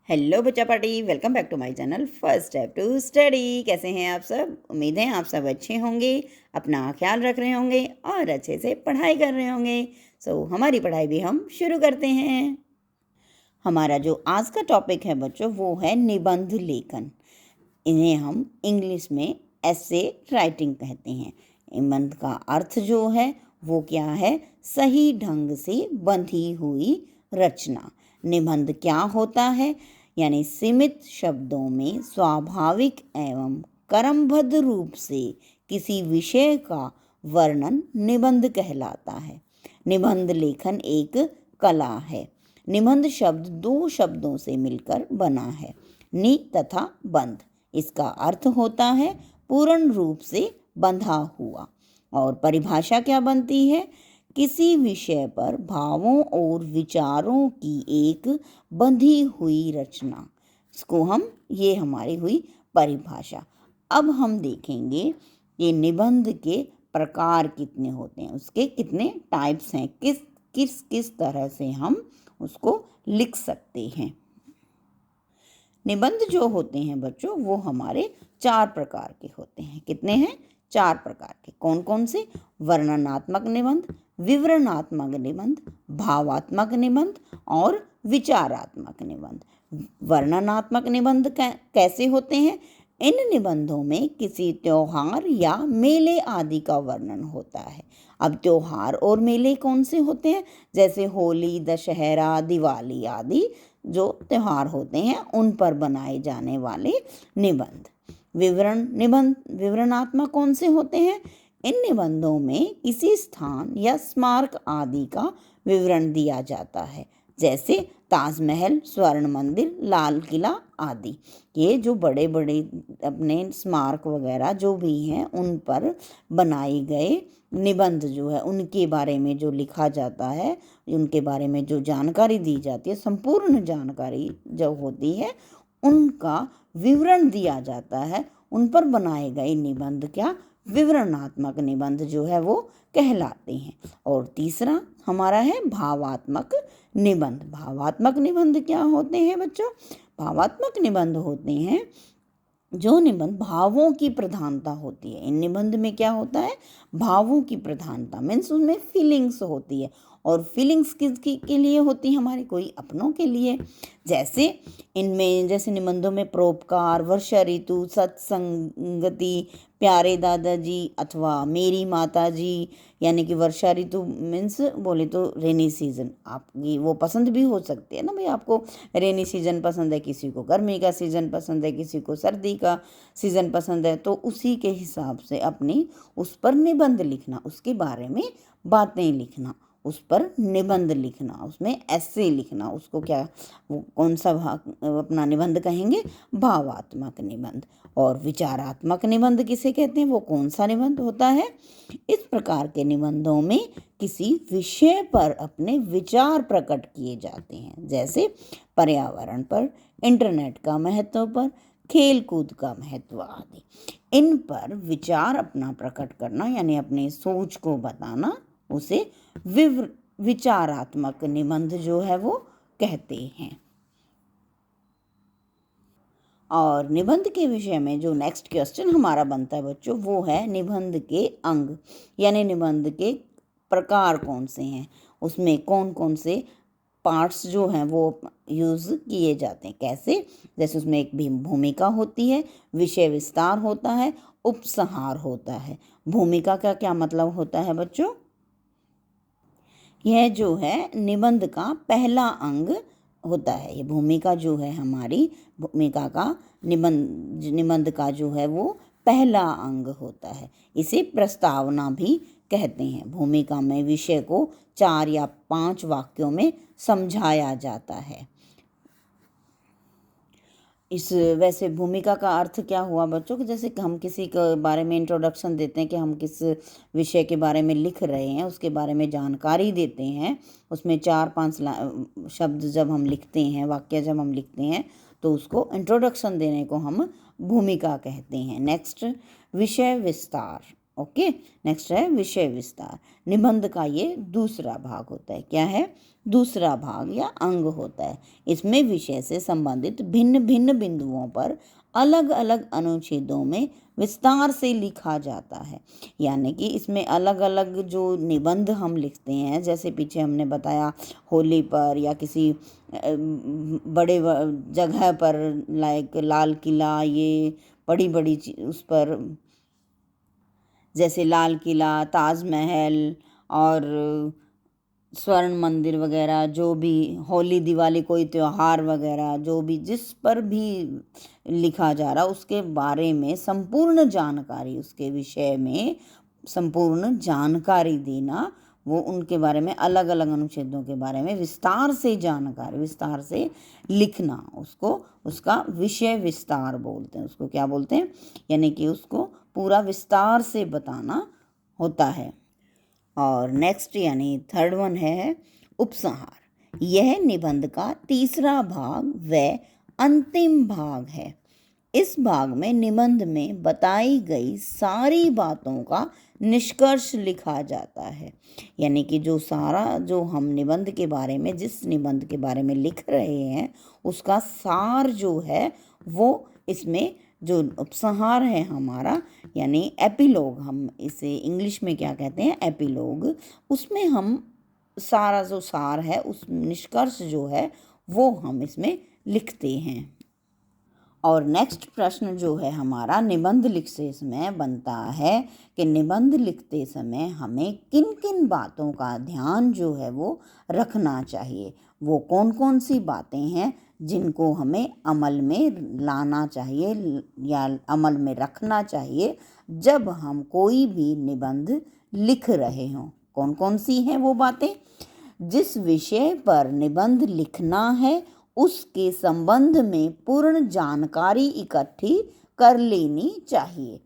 Hello बच्चा party, welcome back to my channel first step to study. कैसे हैं आप सब? उम्मीद है आप सब अच्छे होंगे, अपना ख्याल रख रहे होंगे और अच्छे से पढ़ाई कर रहे होंगे। हमारी पढ़ाई भी हम शुरू करते हैं। हमारा जो आज का टॉपिक है बच्चों, वो है निबंध लेखन। इन्हें हम इंग्लिश में एसे राइटिंग कहते हैं। निबंध का अर्थ जो है वो क्या है? सही ढंग से बंधी हुई रचना। निबंध क्या होता है? यानी सीमित शब्दों में स्वाभाविक एवं क्रमबद्ध रूप से किसी विषय का वर्णन निबंध कहलाता है। निबंध लेखन एक कला है। निबंध शब्द दो शब्दों से मिलकर बना है, नि तथा बंध। इसका अर्थ होता है पूर्ण रूप से बंधा हुआ। और परिभाषा क्या बनती है? किसी विषय पर भावों और विचारों की एक बंधी हुई रचना। ये हमारी हुई परिभाषा। अब हम देखेंगे कि निबंध के प्रकार कितने होते हैं, उसके कितने टाइप्स हैं, किस किस तरह से हम उसको लिख सकते हैं। निबंध जो होते हैं बच्चों, वो हमारे 4 प्रकार के होते हैं। कितने हैं? 4 प्रकार के। कौन कौन से? वर्णनात्मक निबंध, विवरणात्मक निबंध, भावात्मक निबंध और विचारात्मक निबंध। वर्णनात्मक निबंध कैसे होते हैं? इन निबंधों में किसी त्योहार या मेले आदि का वर्णन होता है। अब त्योहार और मेले कौन से होते हैं? जैसे होली, दशहरा, दिवाली आदि जो त्योहार होते हैं उन पर बनाए जाने वाले निबंध। विवरणात्मक कौन से होते हैं? इन निबंधों में किसी स्थान या स्मारक आदि का विवरण दिया जाता है, जैसे ताजमहल, स्वर्ण मंदिर, लाल किला आदि। ये जो बड़े बड़े अपने स्मारक वगैरह जो भी हैं उन पर बनाए गए निबंध जो है, उनके बारे में जो लिखा जाता है, उनके बारे में जो जानकारी दी जाती है, संपूर्ण जानकारी जो होती है उनका विवरण दिया जाता है। उन पर बनाए गए निबंध क्या? विवरणात्मक निबंध जो है वो कहलाते हैं। और तीसरा हमारा है भावात्मक निबंध। भावात्मक निबंध क्या होते हैं बच्चों? भावात्मक निबंध होते हैं जो निबंध भावों की प्रधानता होती है। इन निबंध में क्या होता है? भावों की प्रधानता मीन्स उनमें फीलिंग्स होती है। और फीलिंग्स किसकी के लिए होती है? हमारे कोई अपनों के लिए। जैसे निबंधों में परोपकार, वर्षा ऋतु, सत्संगति, प्यारे दादाजी अथवा मेरी माता जी, यानी कि वर्षा ऋतु मीन्स बोले तो रेनी सीजन। आपकी वो पसंद भी हो सकती है ना भाई, आपको रेनी सीजन पसंद है, किसी को गर्मी का सीजन पसंद है, किसी को सर्दी का सीजन पसंद है। तो उसी के हिसाब से अपनी उस पर निबंध लिखना, उसके बारे में बातें लिखना, उस पर निबंध लिखना, उसमें ऐसे लिखना, उसको क्या वो कौन सा अपना निबंध कहेंगे? भावात्मक निबंध। और विचारात्मक निबंध किसे कहते हैं? वो कौन सा निबंध होता है? इस प्रकार के निबंधों में किसी विषय पर अपने विचार प्रकट किए जाते हैं, जैसे पर्यावरण पर, इंटरनेट का महत्व पर, खेल कूद का महत्व आदि। इन पर विचार अपना प्रकट करना यानी अपने सोच को बताना, उसे विचारात्मक निबंध जो है वो कहते हैं। और निबंध के विषय में जो नेक्स्ट क्वेश्चन हमारा बनता है बच्चों, वो है निबंध के अंग, यानी निबंध के प्रकार कौन से हैं, उसमें कौन कौन से पार्ट्स जो हैं वो यूज़ किए जाते हैं, कैसे? जैसे उसमें एक भी भूमिका होती है, विषय विस्तार होता है, उपसंहार होता है। भूमिका का क्या मतलब होता है बच्चों? यह जो है निबंध का पहला अंग होता है। ये भूमिका जो है हमारी भूमिका का निबंध का जो है वो पहला अंग होता है। इसे प्रस्तावना भी कहते हैं। भूमिका में विषय को 4 या 5 वाक्यों में समझाया जाता है। वैसे भूमिका का अर्थ क्या हुआ बच्चों? कि जैसे हम किसी के बारे में इंट्रोडक्शन देते हैं कि हम किस विषय के बारे में लिख रहे हैं, उसके बारे में जानकारी देते हैं। उसमें 4-5 शब्द जब हम लिखते हैं, वाक्य जब हम लिखते हैं, तो उसको इंट्रोडक्शन देने को हम भूमिका कहते हैं। नेक्स्ट, विषय विस्तार। ओके। नेक्स्ट है विषय विस्तार। निबंध का ये दूसरा भाग होता है। क्या है? दूसरा भाग या अंग होता है। इसमें विषय से संबंधित भिन्न भिन्न बिंदुओं पर अलग अलग अनुच्छेदों में विस्तार से लिखा जाता है। यानी कि इसमें अलग अलग जो निबंध हम लिखते हैं, जैसे पीछे हमने बताया होली पर या किसी बड़े जगह पर, लाइक लाल किला, ये बड़ी बड़ी उस पर, जैसे लाल किला, ताजमहल और स्वर्ण मंदिर वगैरह, जो भी होली दिवाली कोई त्यौहार वगैरह जो भी जिस पर भी लिखा जा रहा उसके बारे में संपूर्ण जानकारी, उसके विषय में संपूर्ण जानकारी देना, वो उनके बारे में अलग अलग अनुच्छेदों के बारे में विस्तार से जानकारी, विस्तार से लिखना, उसको उसका विषय विस्तार बोलते हैं। उसको क्या बोलते हैं? यानी कि उसको पूरा विस्तार से बताना होता है। और नेक्स्ट यानी थर्ड वन है उपसंहार। यह निबंध का तीसरा भाग व अंतिम भाग है। इस भाग में निबंध में बताई गई सारी बातों का निष्कर्ष लिखा जाता है। यानी कि जो सारा, जो हम निबंध के बारे में, जिस निबंध के बारे में लिख रहे हैं, उसका सार जो है वो इसमें, जो उपसंहार है हमारा, यानी एपिलॉग, हम इसे इंग्लिश में क्या कहते हैं? एपिलॉग। उसमें हम सारा जो सार है, उस निष्कर्ष जो है वो हम इसमें लिखते हैं। और नेक्स्ट प्रश्न जो है हमारा निबंध लिखते समय बनता है कि निबंध लिखते समय हमें किन किन बातों का ध्यान जो है वो रखना चाहिए। वो कौन कौन सी बातें हैं जिनको हमें अमल में लाना चाहिए या अमल में रखना चाहिए जब हम कोई भी निबंध लिख रहे हों। कौन कौन सी हैं वो बातें? जिस विषय पर निबंध लिखना है उसके संबंध में पूर्ण जानकारी इकट्ठी कर लेनी चाहिए।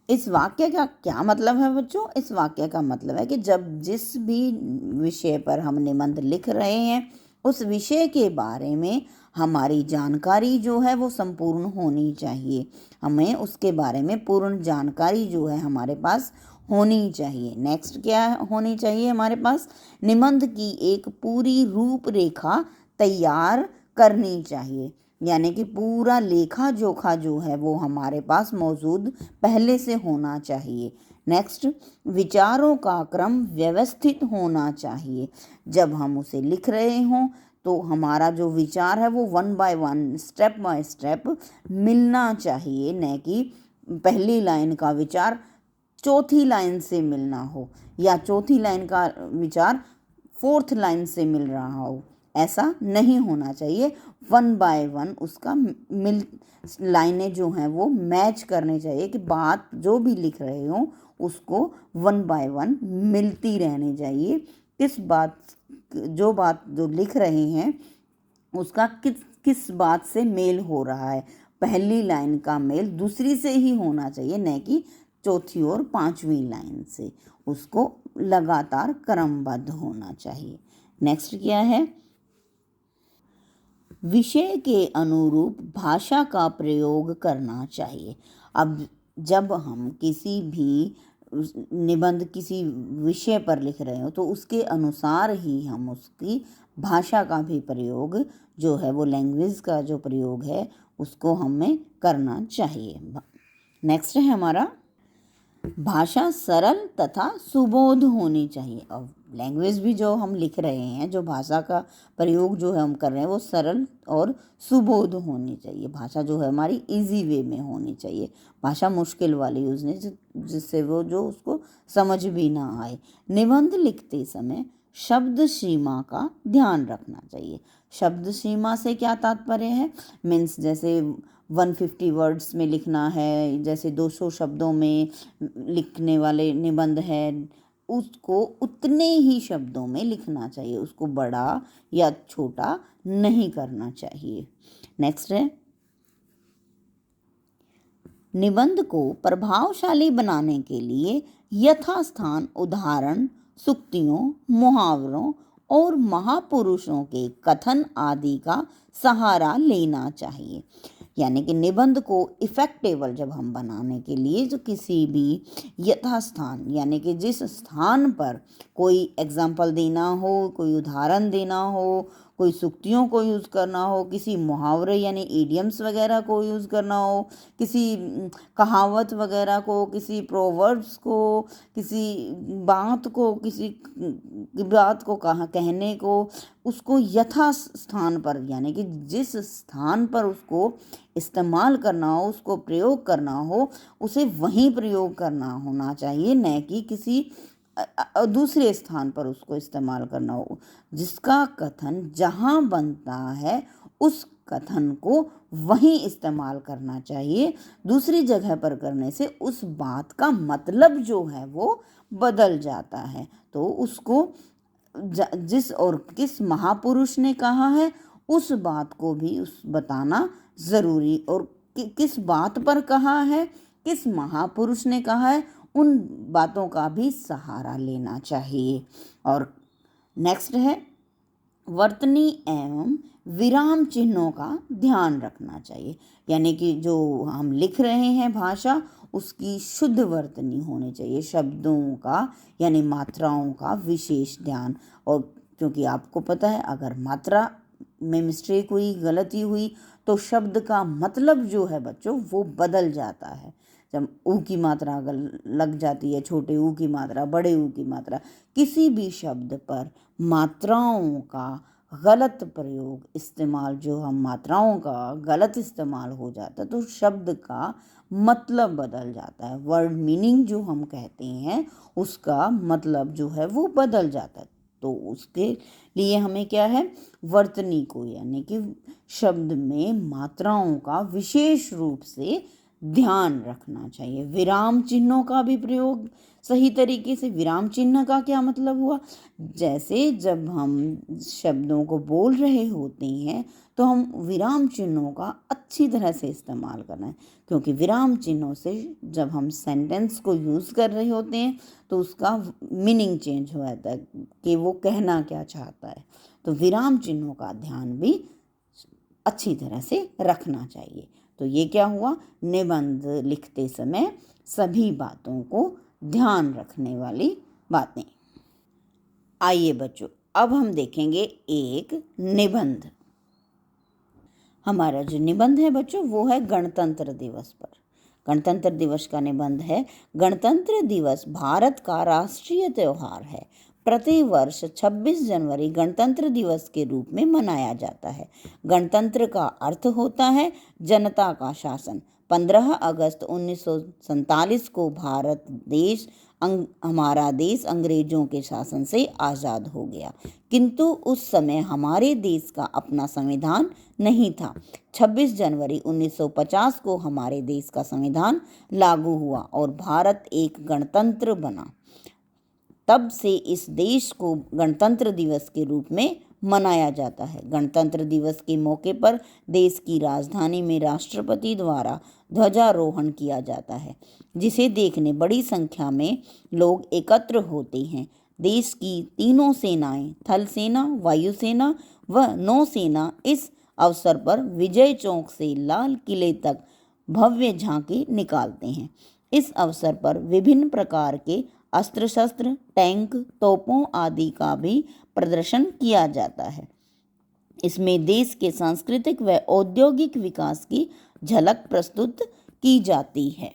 इस वाक्य का क्या मतलब है बच्चों? इस वाक्य का मतलब है कि जब जिस भी विषय पर हम निबंध लिख रहे हैं उस विषय के बारे में हमारी जानकारी जो है वो संपूर्ण होनी चाहिए। हमें उसके बारे में पूर्ण जानकारी जो है हमारे पास होनी चाहिए। नेक्स्ट क्या होनी चाहिए हमारे पास? निबंध की एक पूरी रूपरेखा तैयार करनी चाहिए। यानी कि पूरा लेखा जोखा जो है वो हमारे पास मौजूद पहले से होना चाहिए। नेक्स्ट, विचारों का क्रम व्यवस्थित होना चाहिए। जब हम उसे लिख रहे हों तो हमारा जो विचार है वो 1 बाय 1, स्टेप बाय स्टेप मिलना चाहिए, न कि पहली लाइन का विचार चौथी लाइन से मिलना हो या चौथी लाइन का विचार 4th लाइन से मिल रहा हो। ऐसा नहीं होना चाहिए। 1 बाय 1 उसका लाइनें जो हैं वो मैच करने चाहिए कि बात जो भी लिख रहे हो उसको 1 बाय 1 मिलती रहनी चाहिए। किस बात, जो बात जो लिख रहे हैं उसका किस बात से मेल हो रहा है। पहली लाइन का मेल दूसरी से ही होना चाहिए, न कि चौथी और 5वीं लाइन से। उसको लगातार क्रमबद्ध होना चाहिए। नेक्स्ट क्या है? विषय के अनुरूप भाषा का प्रयोग करना चाहिए। अब जब हम किसी भी निबंध किसी विषय पर लिख रहे हो तो उसके अनुसार ही हम उसकी भाषा का भी प्रयोग जो है वो, लैंग्वेज का जो प्रयोग है उसको हमें करना चाहिए। नेक्स्ट है हमारा, भाषा सरल तथा सुबोध होनी चाहिए। और लैंग्वेज भी जो हम लिख रहे हैं, जो भाषा का प्रयोग जो है हम कर रहे हैं वो सरल और सुबोध होनी चाहिए। भाषा जो है हमारी इजी वे में होनी चाहिए। भाषा मुश्किल वाली यूज़ नहीं, जिससे वो जो उसको समझ भी ना आए। निबंध लिखते समय शब्द सीमा का ध्यान रखना चाहिए। शब्द सीमा से क्या तात्पर्य है? मीन्स जैसे 150 वर्ड्स में लिखना है, जैसे 200 शब्दों में लिखने वाले निबंध है, उसको उतने ही शब्दों में लिखना चाहिए। उसको बड़ा या छोटा नहीं करना चाहिए। नेक्स्ट है, निबंध को प्रभावशाली बनाने के लिए यथास्थान उदाहरण, सूक्तियों, मुहावरों और महापुरुषों के कथन आदि का सहारा लेना चाहिए। यानी कि निबंध को इफेक्टेबल जब हम बनाने के लिए जो किसी भी यथास्थान यानी कि जिस स्थान पर कोई एग्जाम्पल देना हो, कोई उदाहरण देना हो, कोई सूक्तियों को यूज़ करना हो, किसी मुहावरे यानी इडियम्स वगैरह को यूज़ करना हो, किसी कहावत वगैरह को, किसी प्रोवर्ब्स को, किसी बात को, किसी बात को कहने को, उसको यथा स्थान पर यानी कि जिस स्थान पर उसको इस्तेमाल करना हो, उसको प्रयोग करना हो, उसे वहीं प्रयोग करना होना चाहिए, न कि किसी दूसरे स्थान पर उसको इस्तेमाल करना हो। जिसका कथन जहाँ बनता है उस कथन को वहीं इस्तेमाल करना चाहिए। दूसरी जगह पर करने से उस बात का मतलब जो है वो बदल जाता है। तो उसको जिस और किस महापुरुष ने कहा है उस बात को भी उस बताना ज़रूरी, और किस बात पर कहा है, किस महापुरुष ने कहा है, उन बातों का भी सहारा लेना चाहिए। और नेक्स्ट है वर्तनी एवं विराम चिन्हों का ध्यान रखना चाहिए। यानी कि जो हम लिख रहे हैं भाषा उसकी शुद्ध वर्तनी होनी चाहिए, शब्दों का यानी मात्राओं का विशेष ध्यान। और क्योंकि आपको पता है अगर मात्रा में मिस्टेक हुई, गलती हुई, तो शब्द का मतलब जो है बच्चों वो बदल जाता है। जब ऊ की मात्रा लग जाती है, छोटे ऊ की मात्रा, बड़े ऊ की मात्रा, किसी भी शब्द पर मात्राओं का गलत प्रयोग इस्तेमाल, जो हम मात्राओं का गलत इस्तेमाल हो जाता है तो शब्द का मतलब बदल जाता है। वर्ड मीनिंग जो हम कहते हैं उसका मतलब जो है वो बदल जाता है। तो उसके लिए हमें क्या है, वर्तनी को यानी कि शब्द में मात्राओं का विशेष रूप से ध्यान रखना चाहिए। विराम चिन्हों का भी प्रयोग सही तरीके से। विराम चिन्ह का क्या मतलब हुआ, जैसे जब हम शब्दों को बोल रहे होते हैं तो हम विराम चिन्हों का अच्छी तरह से इस्तेमाल करना है, क्योंकि विराम चिन्हों से जब हम सेंटेंस को यूज़ कर रहे होते हैं तो उसका मीनिंग चेंज हो जाता है कि वो कहना क्या चाहता है। तो विराम चिन्हों का ध्यान भी अच्छी तरह से रखना चाहिए। तो ये क्या हुआ, निबंध लिखते समय सभी बातों को ध्यान रखने वाली बातें। आइए बच्चों अब हम देखेंगे एक निबंध। हमारा जो निबंध है बच्चों वो है गणतंत्र दिवस पर। गणतंत्र दिवस का निबंध है, गणतंत्र दिवस भारत का राष्ट्रीय त्योहार है। प्रति वर्ष 26 जनवरी गणतंत्र दिवस के रूप में मनाया जाता है। गणतंत्र का अर्थ होता है जनता का शासन। 15 अगस्त 1947 को हमारा देश अंग्रेजों के शासन से आज़ाद हो गया, किंतु उस समय हमारे देश का अपना संविधान नहीं था। 26 जनवरी 1950 को हमारे देश का संविधान लागू हुआ और भारत एक गणतंत्र बना। तब से इस देश को गणतंत्र दिवस के रूप में मनाया जाता है। गणतंत्र दिवस के मौके पर देश की राजधानी में राष्ट्रपति द्वारा ध्वजारोहण किया जाता है, जिसे देखने बड़ी संख्या में लोग एकत्र होते हैं। देश की तीनों सेनाएं, थल सेना, वायुसेना व नौसेना इस अवसर पर विजय चौक से लाल किले तक भव्य झांकी निकालते हैं। इस अवसर पर विभिन्न प्रकार के अस्त्र शस्त्र, टैंक, तोपों आदि का भी प्रदर्शन किया जाता है। इसमें देश के सांस्कृतिक व औद्योगिक विकास की झलक प्रस्तुत की जाती है।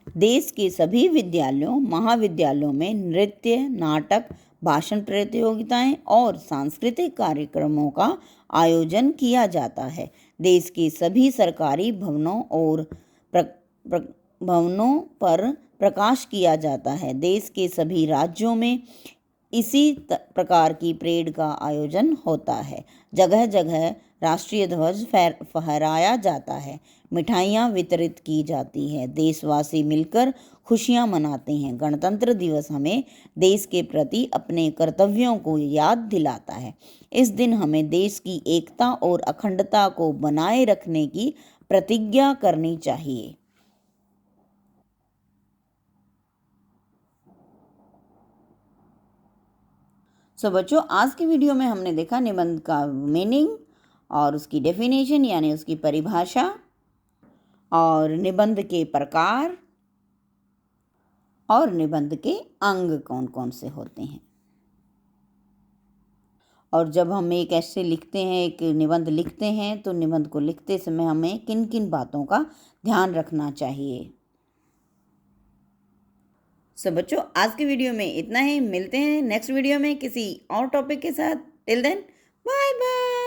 देश के सभी विद्यालयों, महाविद्यालयों में नृत्य, नाटक, भाषण प्रतियोगिताएं और सांस्कृतिक कार्यक्रमों का आयोजन किया जाता है। देश के सभी सरकारी भवनों पर प्रकाश किया जाता है। देश के सभी राज्यों में इसी प्रकार की परेड का आयोजन होता है। जगह जगह राष्ट्रीय ध्वज फहराया जाता है, मिठाइयाँ वितरित की जाती हैं, देशवासी मिलकर खुशियाँ मनाते हैं। गणतंत्र दिवस हमें देश के प्रति अपने कर्तव्यों को याद दिलाता है। इस दिन हमें देश की एकता और अखंडता को बनाए रखने की प्रतिज्ञा करनी चाहिए। बच्चों आज की वीडियो में हमने देखा निबंध का मीनिंग और उसकी डेफिनेशन यानी उसकी परिभाषा, और निबंध के प्रकार और निबंध के अंग कौन कौन से होते हैं। और जब हम एक ऐसे लिखते हैं, एक निबंध लिखते हैं, तो निबंध को लिखते समय हमें किन किन बातों का ध्यान रखना चाहिए। सो बच्चों, आज की वीडियो में इतना ही। मिलते हैं नेक्स्ट वीडियो में किसी और टॉपिक के साथ। Till then, bye bye.